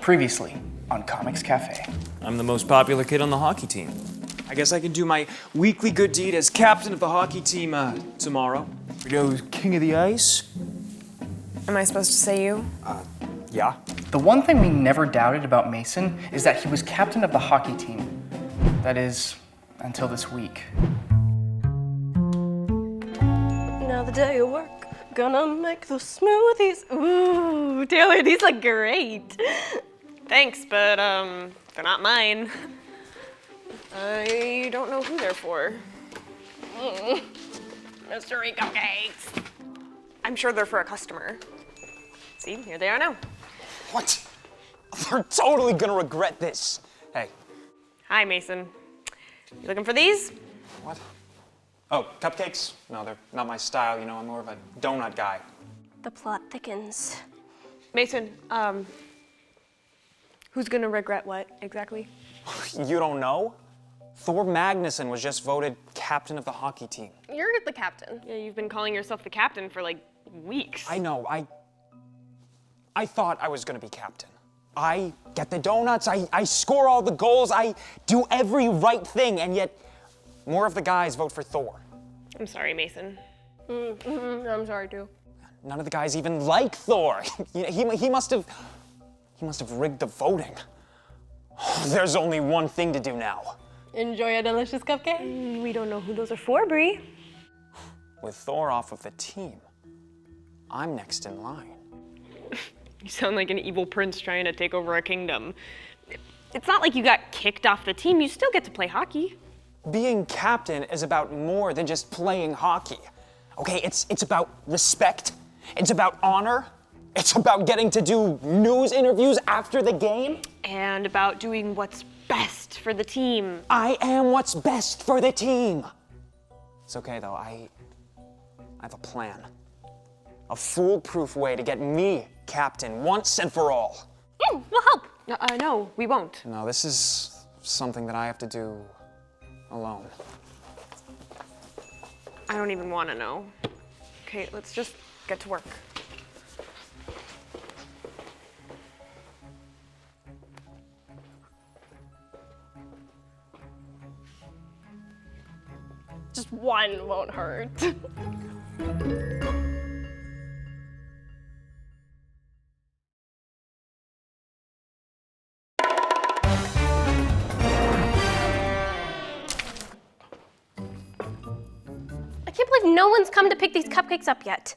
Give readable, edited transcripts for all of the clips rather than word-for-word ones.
Previously on Comics Café. I'm the most popular kid on the hockey team. I guess I can do my weekly good deed as captain of the hockey team tomorrow. You know who's king of the ice? Am I supposed to say you? Yeah. The one thing we never doubted about Mason is that he was captain of the hockey team. That is, until this week. Another day of work, gonna make the smoothies. Ooh, Taylor, these look great. Thanks, but they're not mine. I don't know who they're for. Mystery cupcakes. I'm sure they're for a customer. See, here they are now. What? They're totally gonna regret this. Hey. Hi, Mason. You looking for these? What? Oh, cupcakes? No, they're not my style. You know, I'm more of a donut guy. The plot thickens. Mason, who's gonna regret what exactly? You don't know? Thor Magnuson was just voted captain of the hockey team. You're the captain. Yeah, you've been calling yourself the captain for like weeks. I know, I thought I was gonna be captain. I get the donuts, I score all the goals, I do every right thing, and yet more of the guys vote for Thor. I'm sorry, Mason. I'm sorry too. None of the guys even like Thor. he must have rigged the voting. There's only one thing to do now. Enjoy a delicious cupcake. We don't know who those are for, Bree. With Thor off of the team, I'm next in line. You sound like an evil prince trying to take over a kingdom. It's not like you got kicked off the team. You still get to play hockey. Being captain is about more than just playing hockey. Okay, it's about respect. It's about honor. It's about getting to do news interviews after the game. And about doing what's best for the team. I am what's best for the team. It's okay though, I have a plan. A foolproof way to get me captain once and for all. We'll help. No, we won't. No, this is something that I have to do alone. I don't even want to know. Okay, let's just get to work. Just one won't hurt. I can't believe no one's come to pick these cupcakes up yet.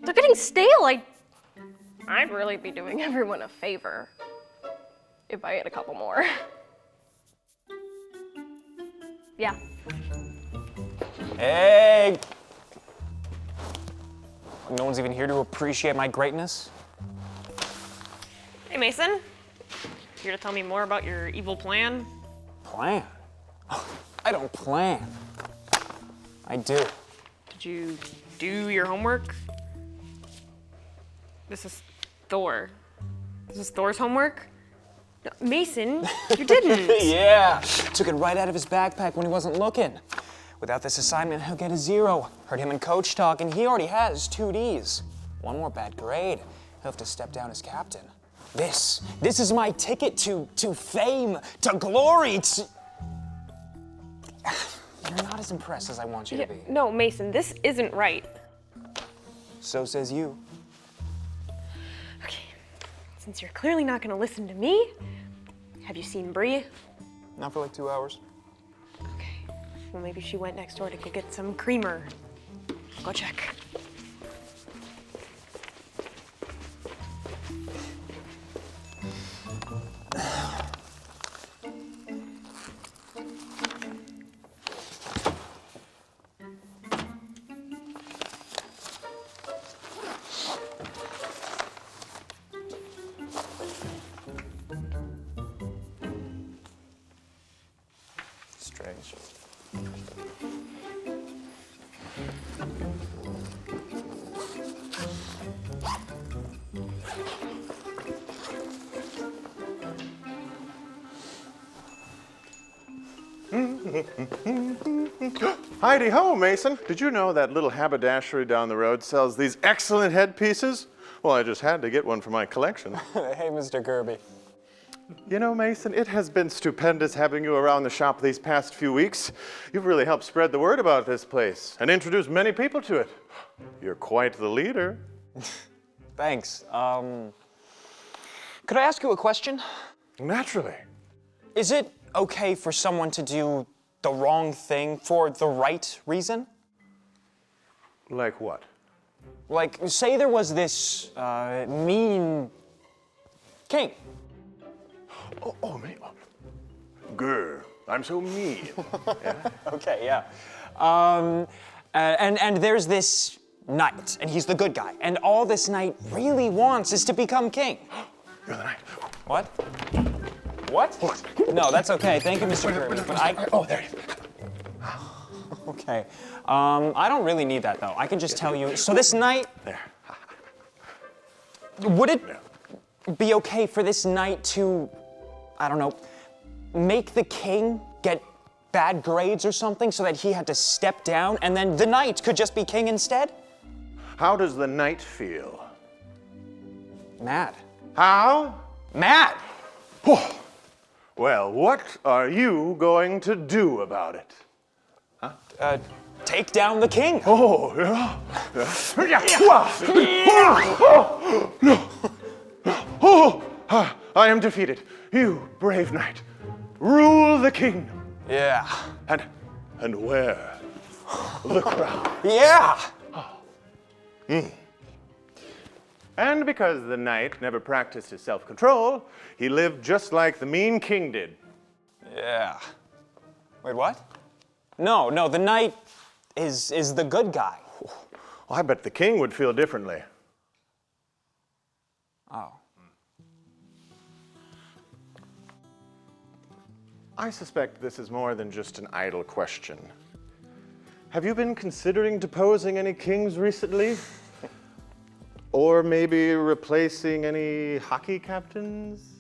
They're getting stale. I'd really be doing everyone a favor if I ate a couple more. Yeah. Hey! No one's even here to appreciate my greatness? Hey, Mason. Here to tell me more about your evil plan? Plan? I don't plan. I do. Did you do your homework? This is Thor. This is Thor's homework? No, Mason, you didn't. Yeah, took it right out of his backpack when he wasn't looking. Without this assignment, he'll get a 0. Heard him and Coach talk, and he already has 2 Ds. One more bad grade, he'll have to step down as captain. This is my ticket to fame, to glory, to... You're not as impressed as I want you to be. No, Mason, this isn't right. So says you. Okay, since you're clearly not gonna listen to me, have you seen Bree? Not for like 2 hours. Okay, well maybe she went next door to go get some creamer. I'll go check. Strange. Heidi ho, Mason. Did you know that little haberdashery down the road sells these excellent headpieces? Well, I just had to get one for my collection. Hey, Mr. Kirby. You know, Mason, it has been stupendous having you around the shop these past few weeks. You've really helped spread the word about this place and introduced many people to it. You're quite the leader. Thanks. Could I ask you a question? Naturally. Is it okay for someone to do the wrong thing for the right reason? Like what? Like, say there was this mean king. Oh, me. Grr, I'm so mean. Yeah? Okay, yeah. And there's this knight, and he's the good guy, and all this knight really wants is to become king. You're the knight. What? What? No, that's okay. Thank you, Mr. Kirby. But Oh, there you go. Okay. I don't really need that though. I can just tell you. So this knight. There. Would it be okay for this knight to, I don't know, make the king get bad grades or something so that he had to step down and then the knight could just be king instead? How does the knight feel? Mad. How? Mad! Well, what are you going to do about it? Take down the king. Oh, yeah. I am defeated. You, brave knight, rule the kingdom Yeah. and wear the crown. Yeah! And because the knight never practiced his self-control, he lived just like the mean king did. Yeah. Wait, what? No, the knight is the good guy. Well, I bet the king would feel differently. Oh. I suspect this is more than just an idle question. Have you been considering deposing any kings recently? Or maybe replacing any hockey captains?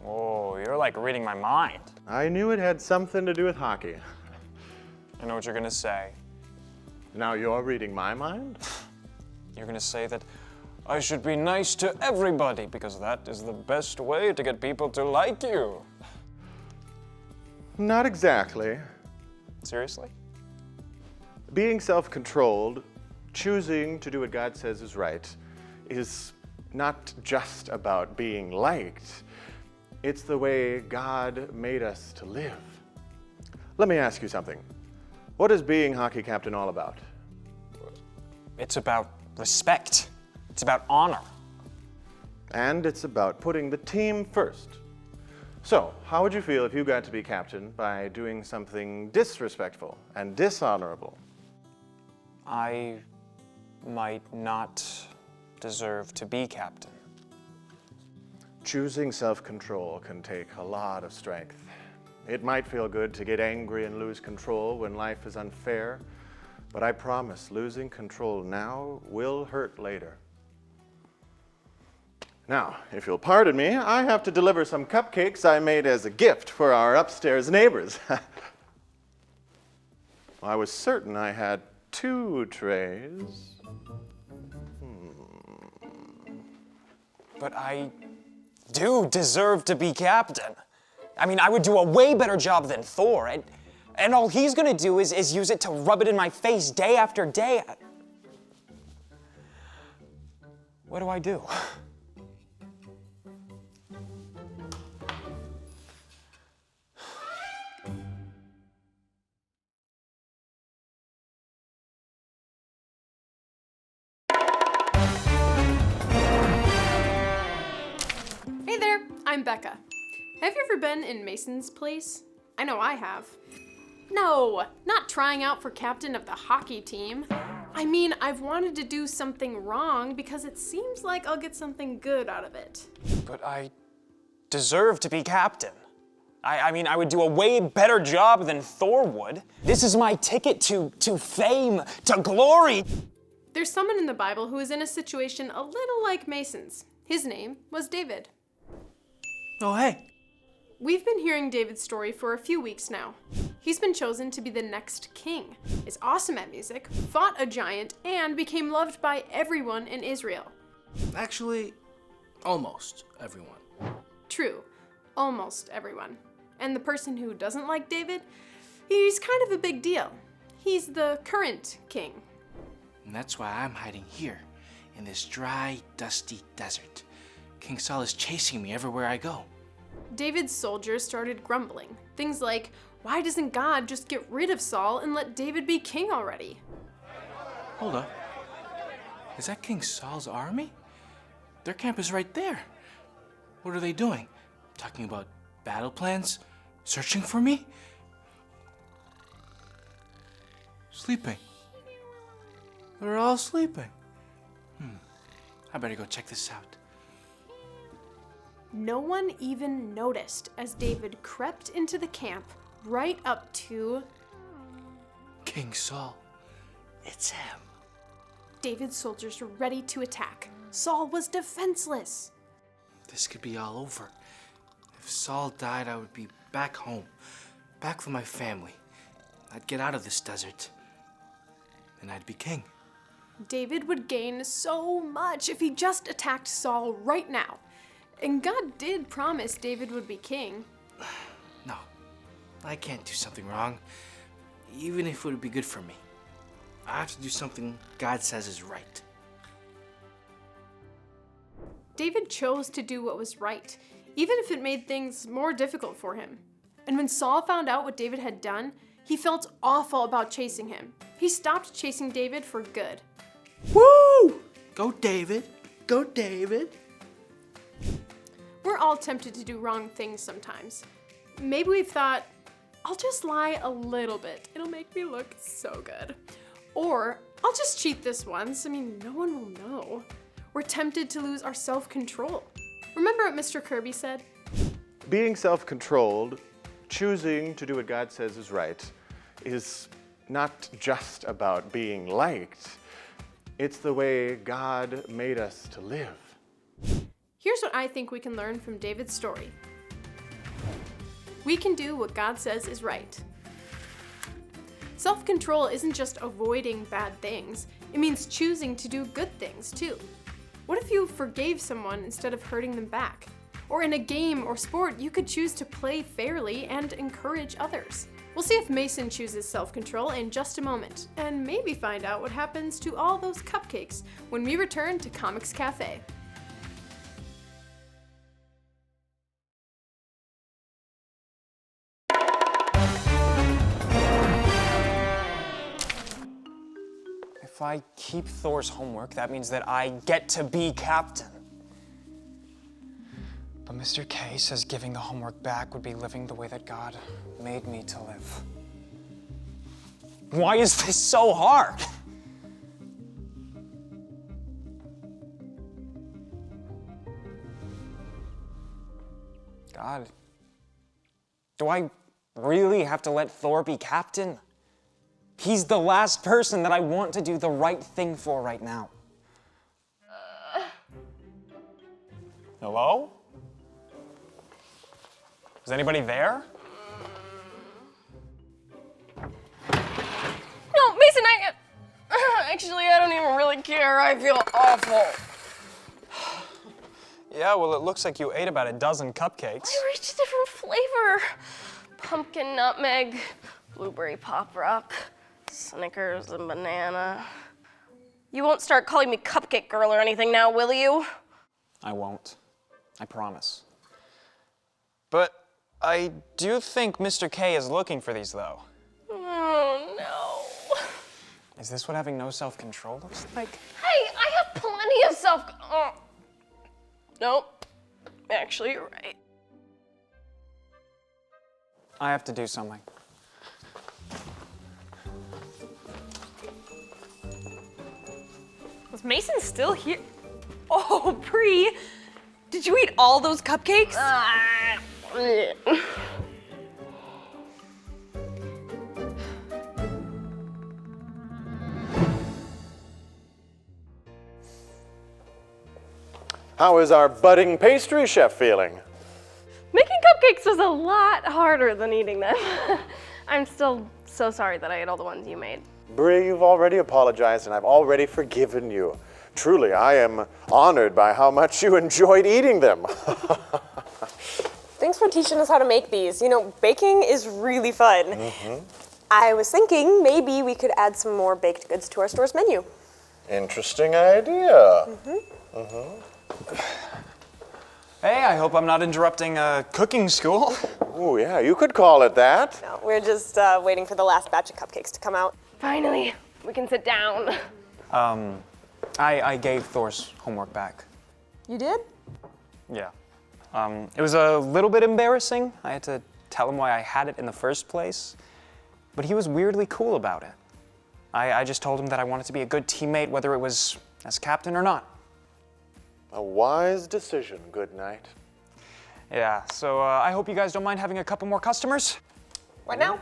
Oh, you're like reading my mind. I knew it had something to do with hockey. I know what you're gonna say. Now you're reading my mind? You're gonna say that I should be nice to everybody because that is the best way to get people to like you. Not exactly. Seriously? Being self-controlled, choosing to do what God says is right, is not just about being liked. It's the way God made us to live. Let me ask you something. What is being hockey captain all about? It's about respect. It's about honor. And it's about putting the team first. So, how would you feel if you got to be captain by doing something disrespectful and dishonorable? I might not deserve to be captain. Choosing self-control can take a lot of strength. It might feel good to get angry and lose control when life is unfair, but I promise losing control now will hurt later. Now, if you'll pardon me, I have to deliver some cupcakes I made as a gift for our upstairs neighbors. I was certain I had 2 trays. But I do deserve to be captain. I mean, I would do a way better job than Thor, and all he's gonna do is use it to rub it in my face day after day. What do I do? Hey there, I'm Becca. Have you ever been in Mason's place? I know I have. No, not trying out for captain of the hockey team. I mean, I've wanted to do something wrong because it seems like I'll get something good out of it. But I deserve to be captain. I mean, I would do a way better job than Thor would. This is my ticket to fame, to glory. There's someone in the Bible who is in a situation a little like Mason's. His name was David. Oh, hey. We've been hearing David's story for a few weeks now. He's been chosen to be the next king, is awesome at music, fought a giant, and became loved by everyone in Israel. Actually, almost everyone. True, almost everyone. And the person who doesn't like David, he's kind of a big deal. He's the current king. And that's why I'm hiding here, in this dry, dusty desert. King Saul is chasing me everywhere I go. David's soldiers started grumbling. Things like, why doesn't God just get rid of Saul and let David be king already? Hold up. Is that King Saul's army? Their camp is right there. What are they doing? Talking about battle plans? Searching for me? Sleeping. They're all sleeping. I better go check this out. No one even noticed as David crept into the camp right up to King Saul. It's him. David's soldiers were ready to attack. Saul was defenseless. This could be all over. If Saul died, I would be back home. Back with my family. I'd get out of this desert. And I'd be king. David would gain so much if he just attacked Saul right now. And God did promise David would be king. No, I can't do something wrong, even if it would be good for me. I have to do something God says is right. David chose to do what was right, even if it made things more difficult for him. And when Saul found out what David had done, he felt awful about chasing him. He stopped chasing David for good. Woo! Go David! Go David! We're all tempted to do wrong things sometimes. Maybe we've thought, I'll just lie a little bit. It'll make me look so good. Or, I'll just cheat this once. No one will know. We're tempted to lose our self-control. Remember what Mr. Kirby said? Being self-controlled, choosing to do what God says is right, is not just about being liked. It's the way God made us to live. Here's what I think we can learn from David's story. We can do what God says is right. Self-control isn't just avoiding bad things. It means choosing to do good things too. What if you forgave someone instead of hurting them back? Or in a game or sport, you could choose to play fairly and encourage others. We'll see if Mason chooses self-control in just a moment, and maybe find out what happens to all those cupcakes when we return to Comics Café. If I keep Thor's homework, that means that I get to be captain. But Mr. K says giving the homework back would be living the way that God made me to live. Why is this so hard? God, do I really have to let Thor be captain? He's the last person that I want to do the right thing for right now. Hello? Is anybody there? No, Mason, actually, I don't even really care. I feel awful. Yeah, well, it looks like you ate about a dozen cupcakes. They were each a different flavor. Pumpkin nutmeg, blueberry pop rock, Snickers and banana. You won't start calling me Cupcake Girl or anything now, will you? I won't. I promise. But I do think Mr. K is looking for these, though. Oh, no. Is this what having no self-control looks like? Hey, I have plenty of self... Oh. Nope. Actually, you're right. I have to do something. Was Mason still here? Oh, Bree, did you eat all those cupcakes? How is our budding pastry chef feeling? Making cupcakes was a lot harder than eating them. I'm still so sorry that I ate all the ones you made. Bree, you've already apologized and I've already forgiven you. Truly, I am honored by how much you enjoyed eating them. Thanks for teaching us how to make these. You know, baking is really fun. I was thinking maybe we could add some more baked goods to our store's menu. Interesting idea. Hey, I hope I'm not interrupting cooking school. Oh, yeah, you could call it that. No, we're just waiting for the last batch of cupcakes to come out. Finally, we can sit down. I gave Thor's homework back. You did? Yeah. It was a little bit embarrassing. I had to tell him why I had it in the first place. But he was weirdly cool about it. I just told him that I wanted to be a good teammate, whether it was as captain or not. A wise decision, good night. Yeah, so I hope you guys don't mind having a couple more customers. What now?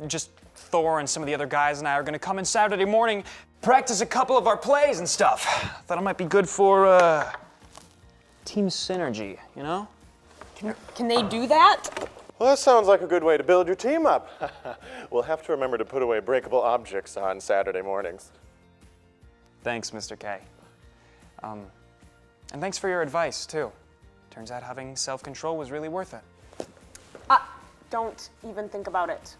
Just Thor and some of the other guys and I are gonna come in Saturday morning, practice a couple of our plays and stuff. Thought it might be good for, team synergy, you know? Can they do that? Well, that sounds like a good way to build your team up. We'll have to remember to put away breakable objects on Saturday mornings. Thanks, Mr. K. And thanks for your advice, too. Turns out having self-control was really worth it. Don't even think about it.